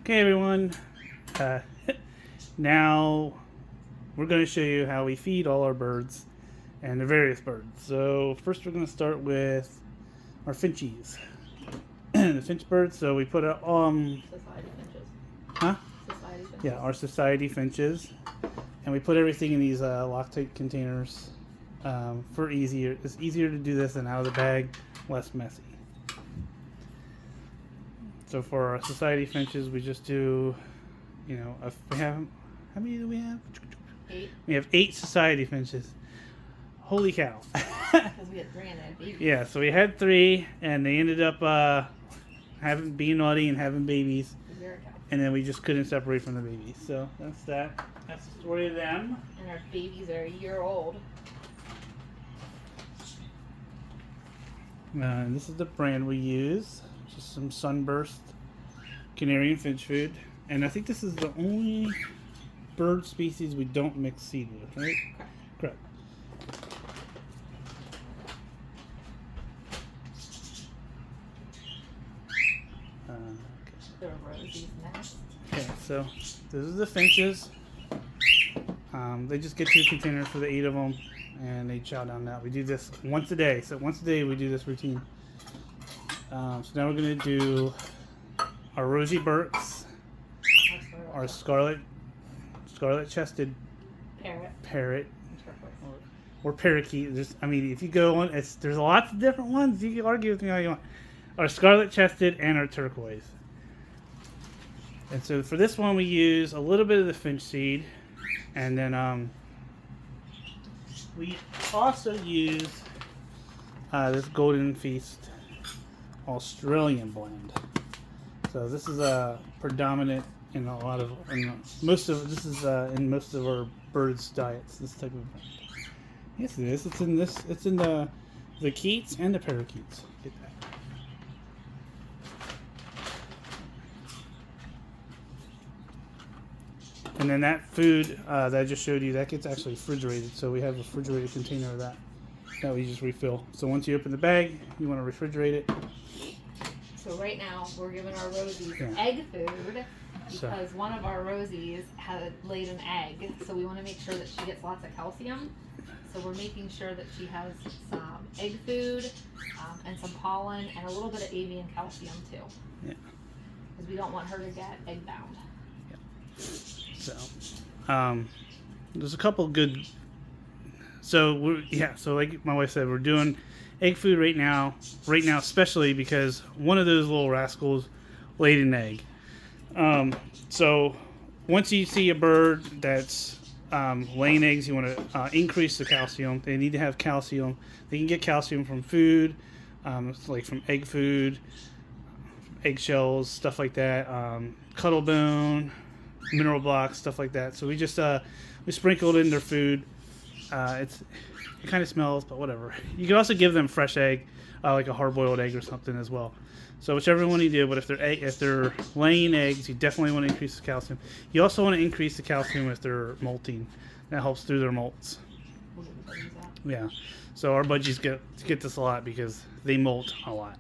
Okay, everyone. Uh, now we're going to show you how we feed all our birds and the various birds. So first, we're going to start with our finchies, the finch birds. So we put a Society finches. huh? Society finches. Yeah, our society finches, and we put everything in these Loctite containers for easier. It's easier to do this than out of the bag, less messy. So for our society finches, we just do, we have, how many do we have? 8. We have 8 society finches. Holy cow. Because we had 3 and a baby. Yeah, so we had 3, and they ended up being naughty and having babies, and then we just couldn't separate from the babies. So that's that. That's the story of them. And our babies are a year old. And this is the brand we use. Just some Sunburst Canarian finch food. And I think this is the only bird species we don't mix seed with, right? Correct. They're Rosie's nest. Okay, so those are the finches. They just get 2 containers for the 8 of them, and they chow down that. We do this once a day. So once a day we do this routine. So now we're going to do our Rosie Burks, our scarlet-chested parrot, or parakeet. If you go on, there's lots of different ones. You can argue with me all you want. Our scarlet-chested and our turquoise. And so for this one, we use a little bit of the finch seed, and then we also use this Golden Feast Australian blend. So this is predominant in most of our birds' diets. This type of blend. Yes, it is. It's in this. It's in the keats and the parakeets. Get that. And then that food that I just showed you, that gets actually refrigerated. So we have a refrigerated container of that we just refill. So once you open the bag, you want to refrigerate it. So right now, we're giving our Rosies egg food because one of our Rosies had laid an egg. So we want to make sure that she gets lots of calcium. So we're making sure that she has some egg food and some pollen and a little bit of avian calcium too. Yeah. Because we don't want her to get egg bound. So, there's a couple good. So like my wife said, we're doing egg food right now, especially because one of those little rascals laid an egg. So once you see a bird that's laying eggs, you want to increase the calcium. They need to have calcium. They can get calcium from food, like from egg food, eggshells, stuff like that, cuttle bone, mineral blocks, stuff like that. So we just we sprinkle it in their food. It kind of smells, but whatever. You can also give them fresh egg, like a hard-boiled egg or something as well. So whichever one you do, but if they're laying eggs, you definitely want to increase the calcium. You also want to increase the calcium if they're molting. That helps through their molts. Yeah. So our budgies get this a lot because they molt a lot.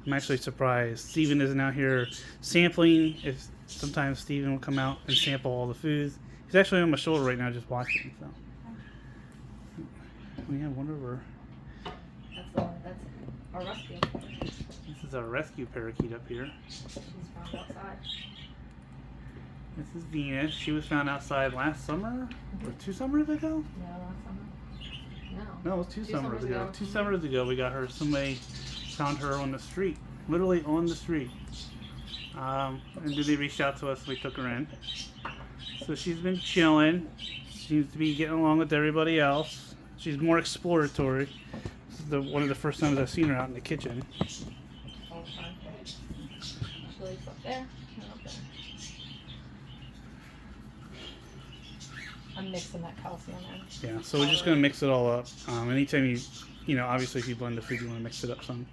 I'm actually surprised Steven isn't out here sampling. If sometimes Steven will come out and sample all the foods. He's actually on my shoulder right now just watching. So we have one over. That's our rescue. This is our rescue parakeet up here. She's found outside. This is Venus. She was found outside last summer or 2 summers ago. No, last summer. No, it was 2 summers ago. 2 summers ago, we got her. Somebody found her on the street, literally on the street. And then they reached out to us. We took her in. So she's been chilling. Seems to be getting along with everybody else. She's more exploratory. This is one of the first times I've seen her out in the kitchen. All the time. She lays up there and up there. I'm mixing that calcium in. Yeah, so we're just going to mix it all up. Anytime obviously if you blend the food, you want to mix it up some.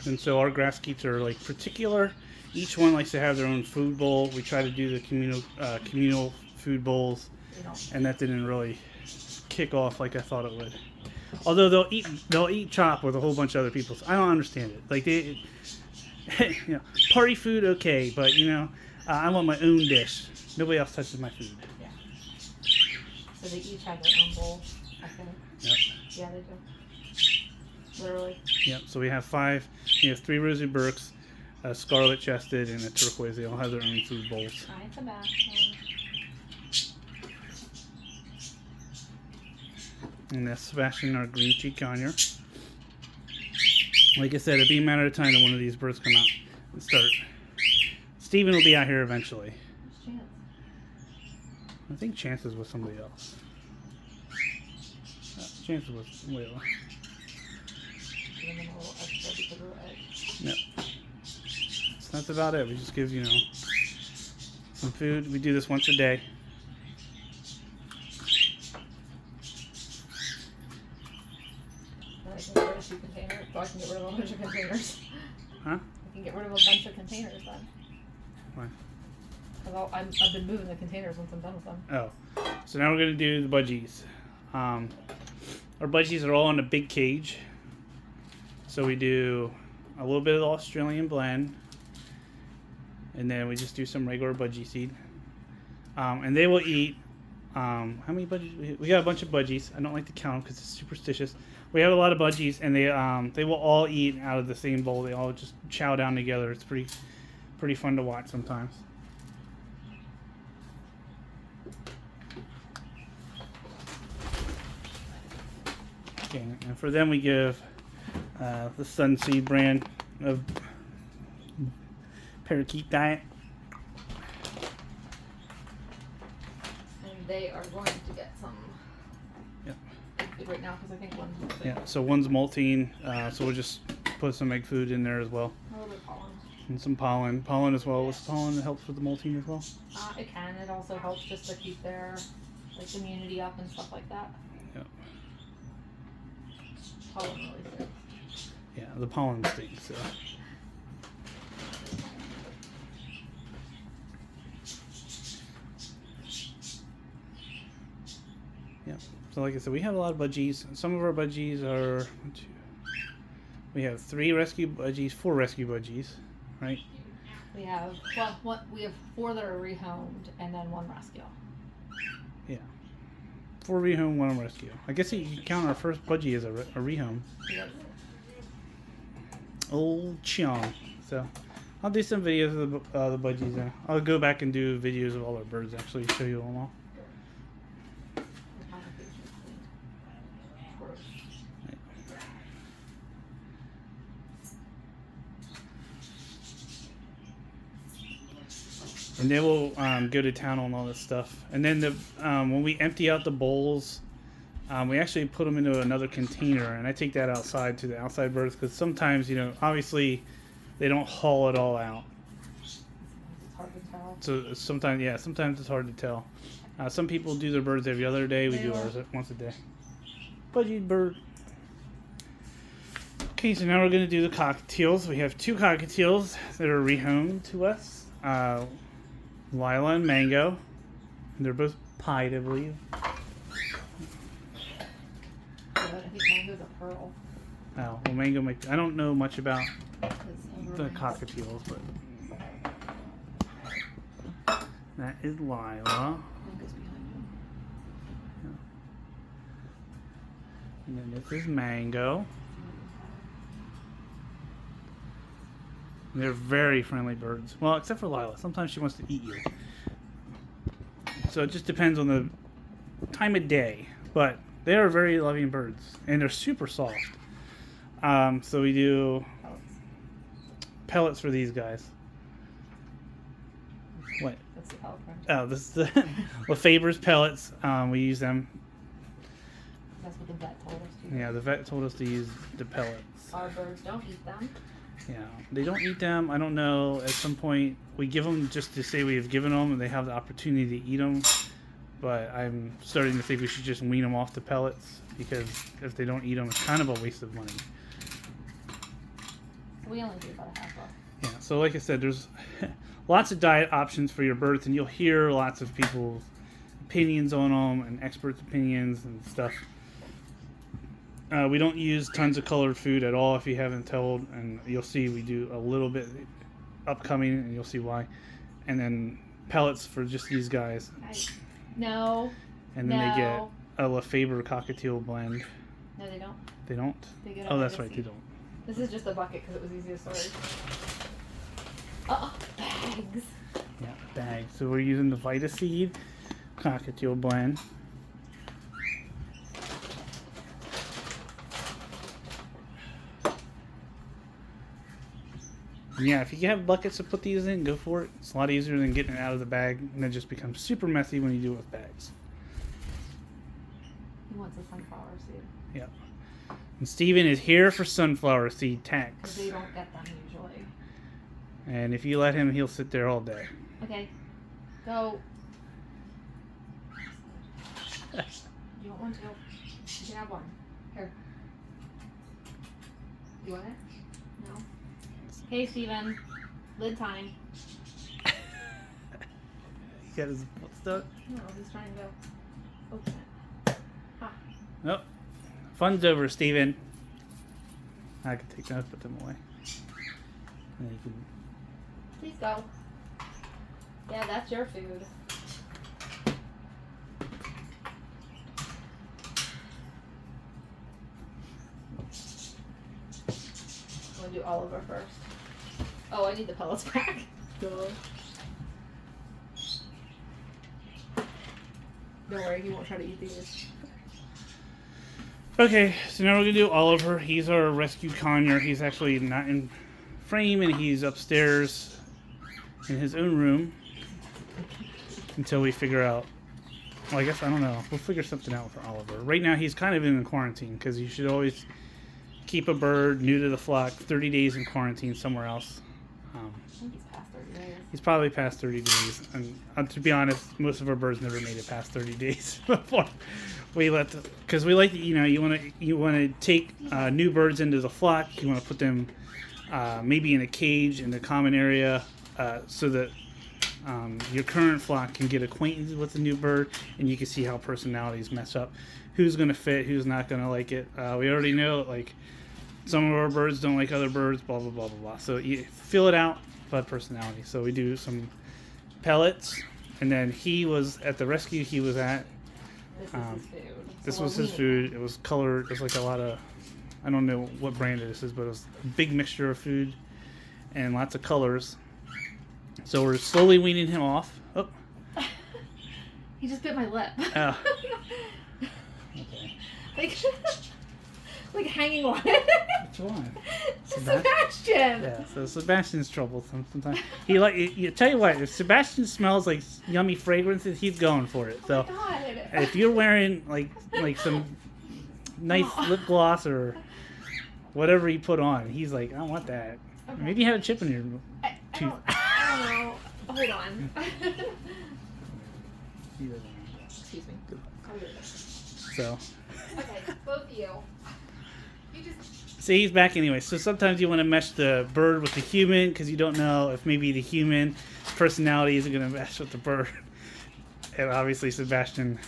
And so our grass keats are like particular. Each one likes to have their own food bowl. We try to do the communal food bowls, and that didn't really kick off like I thought it would. Although they'll eat chop with a whole bunch of other people. So I don't understand it. Like they, you know, party food okay, but you know, I want my own dish. Nobody else touches my food. Yeah. So they each have their own bowl, I think. Yep. Yeah, they do. Literally. Yep. So we have 5. You have 3 Rosie Burks, a scarlet chested, and a turquoise. They all have their own food bowls. Hi, Sebastian. And that's Sebastian, our green cheek conure. Like I said, it'd be a matter of time that one of these birds come out and start. Steven will be out here eventually. Where's Chance? I think Chances was somebody else. Chances was Layla. Give them a little extra because of the egg. Yep. So that's about it. We just give, you know, some food. We do this once a day. I can get rid of 2 containers. So I can get rid of a bunch of containers. Huh? I can get rid of a bunch of containers then. Why? Because I've been moving the containers once I'm done with them. Oh. So now we're going to do the budgies. Our budgies are all in a big cage. So we do a little bit of the Australian blend. And then we just do some regular budgie seed. And they will eat, how many budgies? We got a bunch of budgies. I don't like to count them because it's superstitious. We have a lot of budgies, and they will all eat out of the same bowl. They all just chow down together. It's pretty fun to watch sometimes. Okay, and for them we give the Sunseed brand of parakeet diet. And they are going to get some Yep. food right now because I think one's molting. Yeah, so one's molting, so we'll just put some egg food in there as well. A little bit of pollen. And some pollen. Pollen as well. What's pollen that helps with the molting as well? It can. It also helps just to keep their like immunity up and stuff like that. Yep. Pollen really stinks. Yeah, the pollen stinks. So. Yep. So like I said, we have a lot of budgies. Some of our budgies are we have 3 rescue budgies, 4 rescue budgies, right? We have we have 4 that are rehomed and then 1 rescue. Yeah. 4 rehome, 1 rescue. I guess you can count our first budgie as a rehome. Yes. Old Cheong. So I'll do some videos of the budgies. And I'll go back and do videos of all our birds. Actually, show you them all. And they will go to town on all this stuff. And then when we empty out the bowls, we actually put them into another container, and I take that outside to the outside birds because sometimes, you know, obviously they don't haul it all out. It's hard to tell. So sometimes it's hard to tell. Some people do their birds every other day. We do ours once a day. Budgie bird. Okay, so now we're going to do the cockatiels. We have 2 cockatiels that are rehomed to us. Lila and Mango. They're both pied, I believe. I think Mango's a pearl. Oh, well, Mango might. I don't know much about It's the cockatiels, but that is Lila. Mango's behind you. And then this is Mango. They're very friendly birds. Well, except for Lila. Sometimes she wants to eat you. So it just depends on the time of day. But they are very loving birds. And they're super soft. So we do pellets for these guys. What? That's the pellet brand. Oh, this is the Lefebvre's pellets. We use them. That's what the vet told us to. Yeah, the vet told us to use the pellets. Our birds don't eat them. Yeah, they don't eat them. I don't know. At some point, we give them just to say we have given them, and they have the opportunity to eat them. But I'm starting to think we should just wean them off the pellets because if they don't eat them, it's kind of a waste of money. So we only do about a half off. Yeah. So like I said, there's lots of diet options for your birds, and you'll hear lots of people's opinions on them and experts' opinions and stuff. We don't use tons of colored food at all, if you haven't told, and you'll see we do a little bit upcoming, and you'll see why. And then pellets for just these guys. No. And then they get a Lefebvre cockatiel blend. No, they don't. They don't? They get oh, that's right, they don't. This is just a bucket because it was easy to storage. Oh, bags. Yeah, bags. So we're using the Vitaseed cockatiel blend. And yeah, if you have buckets to put these in, go for it. It's a lot easier than getting it out of the bag, and it just becomes super messy when you do it with bags. He wants a sunflower seed. Yeah. And Steven is here for sunflower seed Because tax. they don't get them usually. And if you let him, he'll sit there all day. Okay. Go. You want one too? You can have one. Here. You want it? No? Hey, Steven. Lid time. He got his foot stuck. No, he's trying to go. Open it. Ha. Nope. Fun's over, Steven. I can take those, put them away. And then you can... Please go. Yeah, that's your food. I'm gonna do Oliver first. Oh, I need the pellets back. Duh. Don't worry, he won't try to eat these. Okay, so now we're gonna do Oliver. He's our rescue conure. He's actually not in frame, and he's upstairs in his own room until we figure out. Well, I guess I don't know. We'll figure something out for Oliver. Right now, he's kind of in quarantine because you should always keep a bird new to the flock 30 days in quarantine somewhere else. I think he's past 30 days. He's probably past 30 days, and to be honest, most of our birds never made it past 30 days before we let them, because we like, you want to take new birds into the flock. You want to put them maybe in a cage in the common area, so that your current flock can get acquainted with the new bird, and you can see how personalities mess up, who's going to fit, who's not going to like it. We already know, like, some of our birds don't like other birds, blah blah blah blah blah. So you fill it out by personality. So we do some pellets, and then he was at the rescue he was at. This is his food. This So was what his we food. It was colored. It was like a lot of, I don't know what brand this is, but it was a big mixture of food and lots of colors. So we're slowly weaning him off. Oh. He just bit my lip. Oh. Okay. like hanging on. Which one? Sebastian. Yeah, so Sebastian's troublesome sometimes. He like you tell you what, if Sebastian smells like yummy fragrances, he's going for it. So Oh my God. if you're wearing like some nice lip gloss or whatever you put on, he's like, I want that. Okay. Maybe you have a chip in your I tooth. don't know. Hold on. He doesn't. Excuse me. I'll do this. So Okay, both of you. You just. see, he's back anyway. So sometimes you want to mesh the bird with the human because you don't know if maybe the human personality isn't going to mesh with the bird. And obviously Sebastian,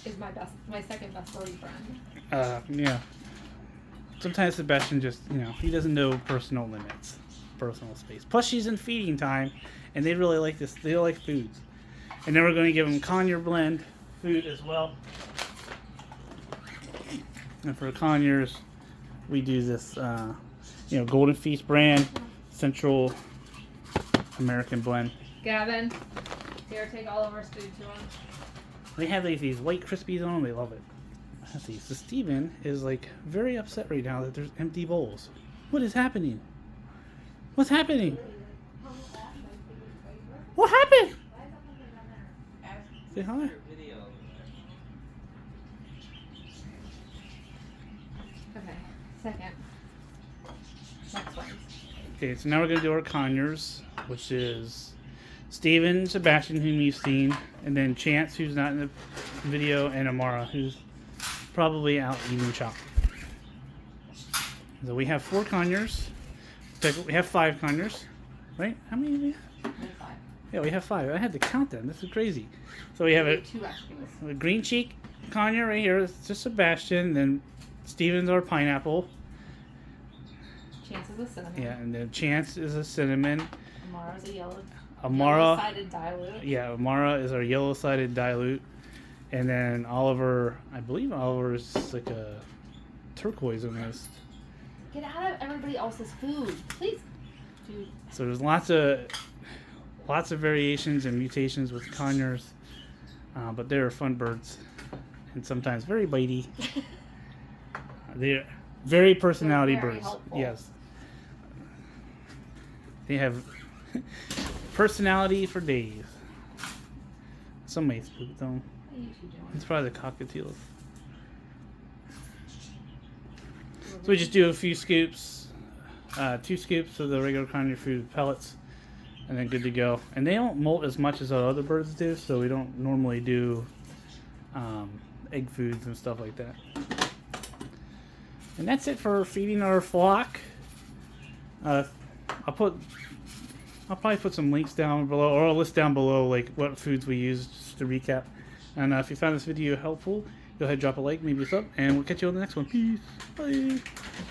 Is my second best birdie friend. yeah. Sometimes Sebastian just, he doesn't know personal limits, personal space. Plus she's in feeding time, and they really like this. They like foods. And then we're going to give them conure blend food as well. And for conures, we do this, Golden Feast brand, Central American blend. Gavin, here, take Oliver's food to him. They have these white Krispies on them. They love it. Let's see. So Steven is very upset right now that there's empty bowls. What is happening? What's happening? What happened? Say hi. Okay, second. Next one. Okay, so now we're going to do our conures, which is Steven, Sebastian, whom you've seen, and then Chance, who's not in the video, and Amara, who's probably out eating chocolate. So we have 4 conures. We have 5 conures, right? How many do we have? Five. Yeah, we have 5. I had to count them. This is crazy. So we have Two extras. a green cheek conure right here. It's just Sebastian. Then Stevens are pineapple. Chance is a cinnamon. Yeah, and then Chance is a cinnamon. Amara's a yellow. Amara. Yellow-sided dilute. Yeah, Amara is our yellow-sided dilute. And then Oliver, I believe Oliver is like a turquoise almost. Get out of everybody else's food, please, dude. So there's lots of variations and mutations with conures, but they're fun birds, and sometimes very bitey. They're very personality They're very birds. helpful. Yes, they have personality for days. Some may spook them. What are you two doing? It's probably the cockatiels. So we just do a few scoops, 2 scoops of the regular conure food pellets, and then good to go. And they don't molt as much as our other birds do, so we don't normally do egg foods and stuff like that. And that's it for feeding our flock. I'll probably put some links down below, or a list down below, like what foods we use, just to recap. And if you found this video helpful, go ahead and drop a like, maybe a sub, and we'll catch you on the next one. Peace. Bye.